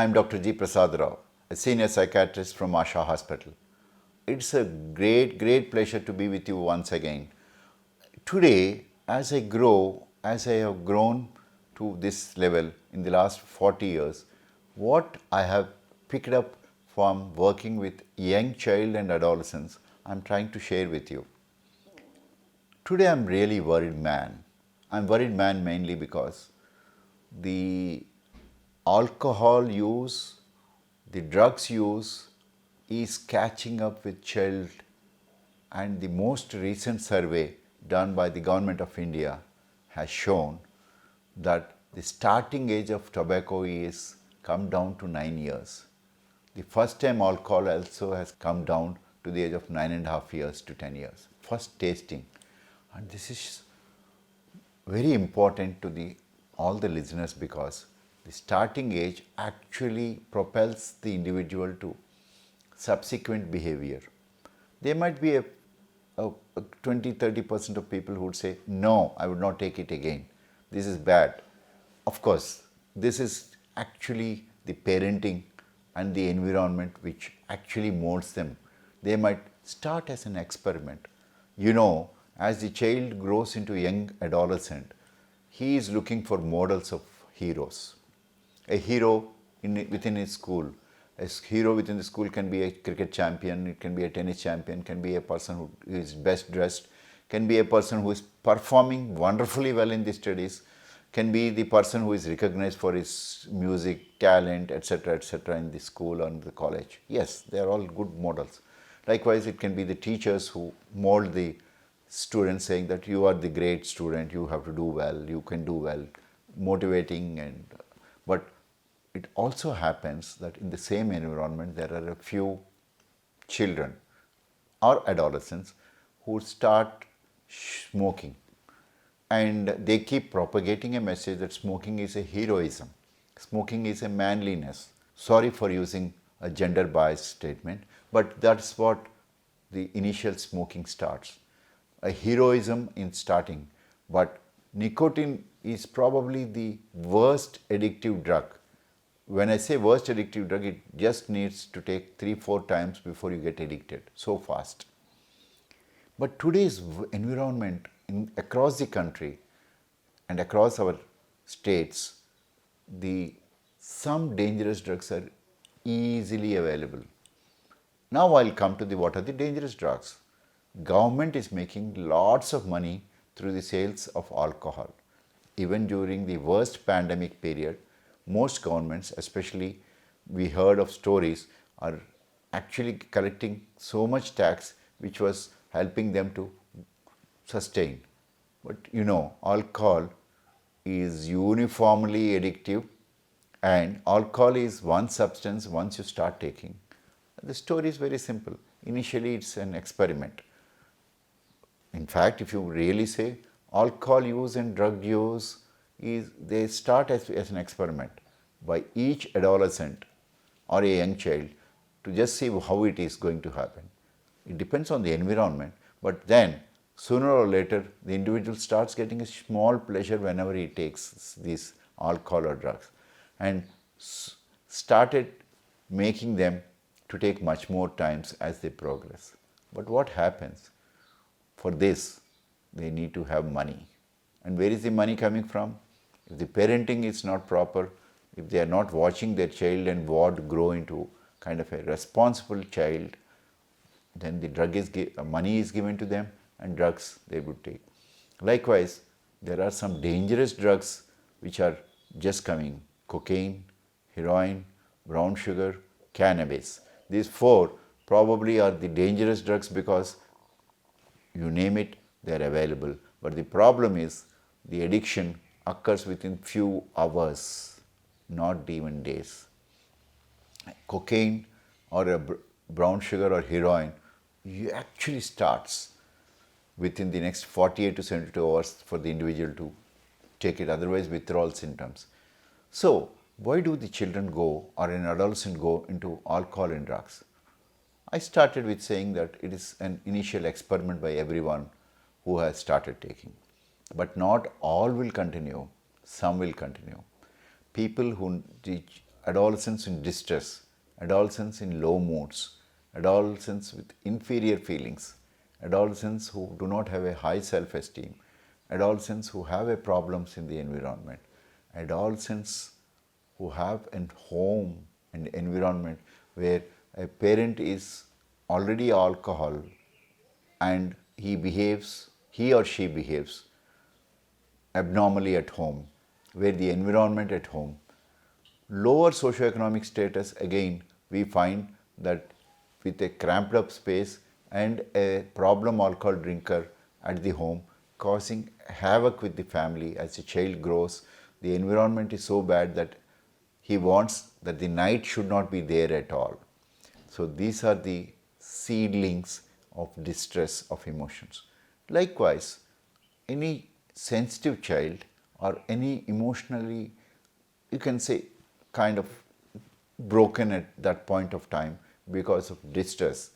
I'm Dr. G. Prasad Rao, a senior psychiatrist from Asha Hospital. It's a great pleasure to be with you once again. Today, as I have grown to this level in the last 40 years, what I have picked up from working with young child and adolescents, I'm trying to share with you. Today, I'm really worried man. I'm worried man mainly because the alcohol use, the drugs use is catching up with child, and the most recent survey done by the government of India has shown that the starting age of tobacco is come down to 9 years. The first time alcohol also has come down to the age of 9.5 years to 10 years. First tasting. And this is very important to all the listeners because the starting age actually propels the individual to subsequent behavior. There might be a 20-30% of people who would say, no, I would not take it again. This is bad. Of course, this is actually the parenting and the environment which actually molds them. They might start as an experiment. As the child grows into young adolescent, he is looking for models of heroes. A hero within his school. A hero within the school can be a cricket champion, it can be a tennis champion, can be a person who is best dressed, can be a person who is performing wonderfully well in the studies, can be the person who is recognized for his music, talent, etc. in the school or in the college. Yes, they are all good models. Likewise, it can be the teachers who mold the students saying that you are the great student, you have to do well, you can do well, motivating. But it also happens that in the same environment there are a few children or adolescents who start smoking, and they keep propagating a message that smoking is a heroism, smoking is a manliness. Sorry for using a gender biased statement, but that's what the initial smoking starts. A heroism in starting, but nicotine is probably the worst addictive drug. When I say worst addictive drug, it just needs to take 3-4 times before you get addicted, so fast. But today's environment across the country and across our states, some dangerous drugs are easily available. Now I'll come to what are the dangerous drugs. Government is making lots of money through the sales of alcohol. Even during the worst pandemic period, most governments, especially we heard of stories, are actually collecting so much tax which was helping them to sustain. But alcohol is uniformly addictive, and alcohol is one substance once you start taking. The story is very simple. Initially, it's an experiment. In fact, if you really say, alcohol use and drug use they start as an experiment by each adolescent or a young child to just see how it is going to happen. It depends on the environment, but then sooner or later the individual starts getting a small pleasure whenever he takes these alcohol or drugs, and started making them to take much more times as they progress. But what happens? For this, they need to have money. And where is the money coming from? If the parenting is not proper, if they are not watching their child and what grow into kind of a responsible child, then the money is given to them and drugs they would take. Likewise, there are some dangerous drugs which are just coming: cocaine, heroin, brown sugar, cannabis. These 4 probably are the dangerous drugs because you name it, they are available. But the problem is the addiction occurs within few hours, not even days. Cocaine or a brown sugar or heroin actually starts within the next 48 to 72 hours for the individual to take it, otherwise withdrawal symptoms. So, why do the children go or an adolescent go into alcohol and drugs? I started with saying that it is an initial experiment by everyone who has started taking. But not all will continue, some will continue. People who adolescents in distress, adolescents in low moods, adolescents with inferior feelings, adolescents who do not have a high self-esteem, adolescents who have a problems in the environment, adolescents who have a home and environment where a parent is already alcohol and he or she behaves abnormally at home, where the environment at home, lower socioeconomic status, again, we find that with a cramped up space and a problem alcohol drinker at the home, causing havoc with the family as the child grows, the environment is so bad that he wants that the night should not be there at all. So these are the seedlings of distress of emotions. Likewise, any sensitive child or any emotionally, you can say, kind of broken at that point of time because of distress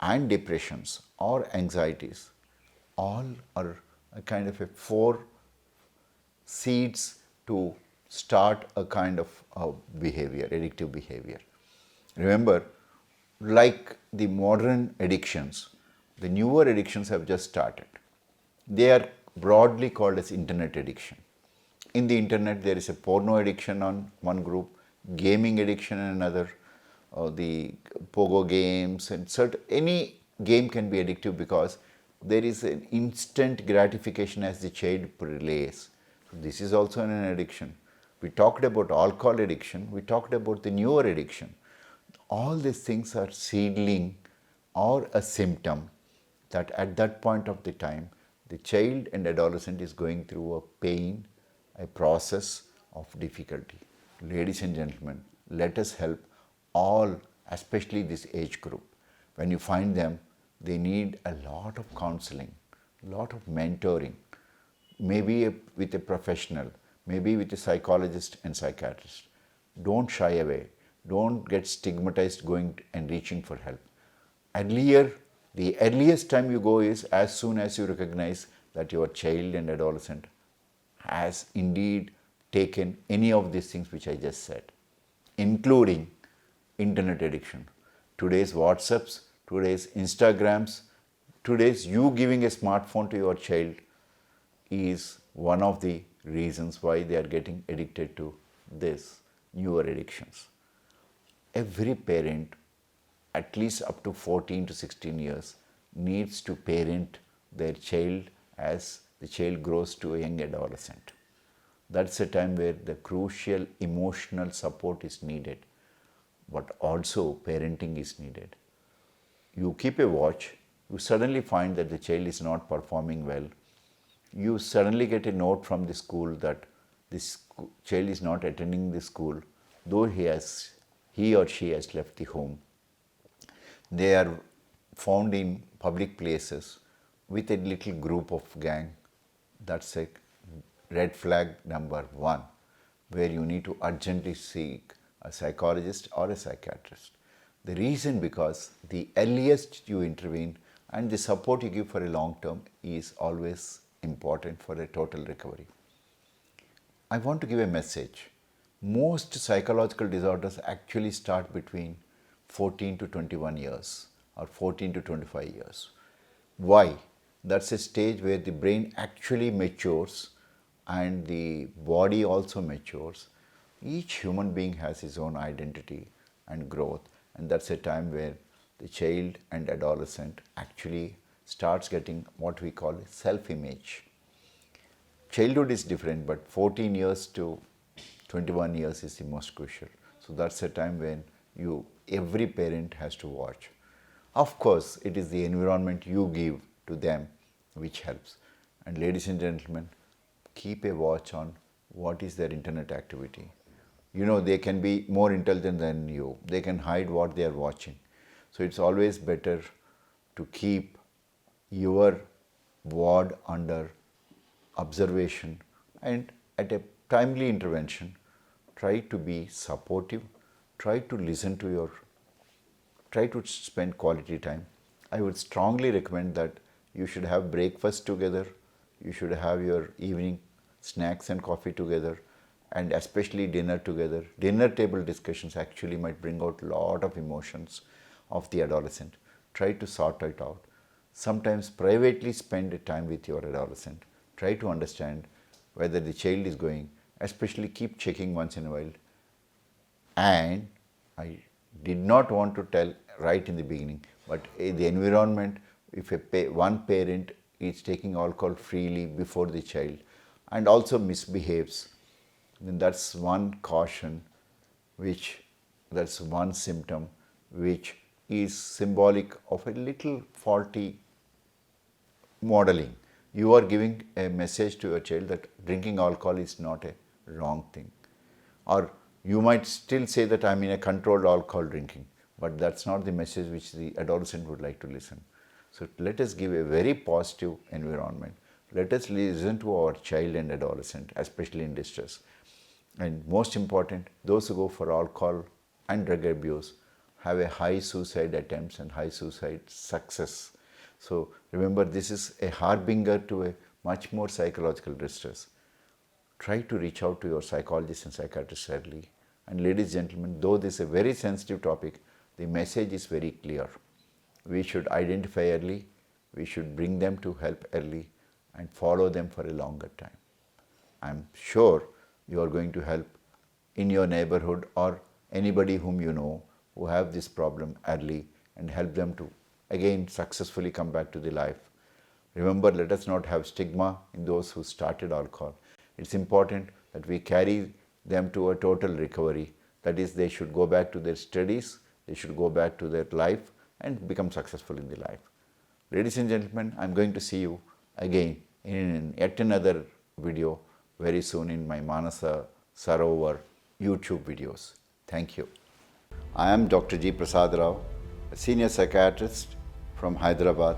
and depressions or anxieties, all are a kind of a four seeds to start a kind of behavior, addictive behavior. Remember, like the modern addictions, the newer addictions have just started. They are broadly called as internet addiction. In the internet, there is a porno addiction on one group, gaming addiction in another, the pogo games, and any game can be addictive because there is an instant gratification as the child relays. So this is also an addiction. We talked about alcohol addiction, we talked about the newer addiction. All these things are seedling or a symptom that at that point of the time, the child and adolescent is going through a pain, a process of difficulty. Ladies and gentlemen, let us help all, especially this age group. When you find them, they need a lot of counseling, a lot of mentoring, maybe with a professional, maybe with a psychologist and psychiatrist. Don't shy away. Don't get stigmatized going and reaching for help. Earlier, the earliest time you go is as soon as you recognize that your child and adolescent has indeed taken any of these things which I just said, including internet addiction. Today's WhatsApps, today's Instagrams, today's you giving a smartphone to your child is one of the reasons why they are getting addicted to this newer addictions. Every parent, at least up to 14 to 16 years, needs to parent their child as the child grows to a young adolescent. That's a time where the crucial emotional support is needed, but also parenting is needed. You keep a watch, you suddenly find that the child is not performing well. You suddenly get a note from the school that this child is not attending the school, though he or she has left the home. They are found in public places with a little group of gang. That's a red flag number one, where you need to urgently seek a psychologist or a psychiatrist. The reason because the earliest you intervene and the support you give for a long term is always important for a total recovery. I want to give a message. Most psychological disorders actually start between 14 to 21 years or 14 to 25 years. Why? That's a stage where the brain actually matures and the body also matures. Each human being has his own identity and growth, and that's a time where the child and adolescent actually starts getting what we call self-image. Childhood is different, but 14 years to 21 years is the most crucial. So that's a time when every parent has to watch. Of course, it is the environment you give to them which helps. And ladies and gentlemen, keep a watch on what is their internet activity. You know, they can be more intelligent than you. They can hide what they are watching. So it's always better to keep your ward under observation and at a timely intervention, try to be supportive, try to spend quality time. I would strongly recommend that you should have breakfast together, you should have your evening snacks and coffee together, and especially dinner together. Dinner table discussions actually might bring out a lot of emotions of the adolescent. Try to sort it out. Sometimes privately spend time with your adolescent. Try to understand whether the child is going, especially keep checking once in a while. And I did not want to tell right in the beginning, but the environment, if one parent is taking alcohol freely before the child and also misbehaves, then that's one caution, that's one symptom which is symbolic of a little faulty modeling. You are giving a message to your child that drinking alcohol is not a wrong thing. Or you might still say that I'm in a controlled alcohol drinking, but that's not the message which the adolescent would like to listen. So let us give a very positive environment. Let us listen to our child and adolescent, especially in distress. And most important, those who go for alcohol and drug abuse have a high suicide attempts and high suicide success. So remember, this is a harbinger to a much more psychological distress. Try to reach out to your psychologist and psychiatrist early. And ladies and gentlemen, though this is a very sensitive topic, the message is very clear. We should identify early, we should bring them to help early and follow them for a longer time. I'm sure you are going to help in your neighborhood or anybody whom you know who have this problem early and help them to again successfully come back to the life. Remember, let us not have stigma in those who started alcohol. It's important that we carry them to a total recovery. That is, they should go back to their studies, they should go back to their life and become successful in the life. Ladies and gentlemen, I'm going to see you again in yet another video very soon in my Manasa Sarovar YouTube videos. Thank you. I am Dr. G. Prasad Rao, a senior psychiatrist from Hyderabad.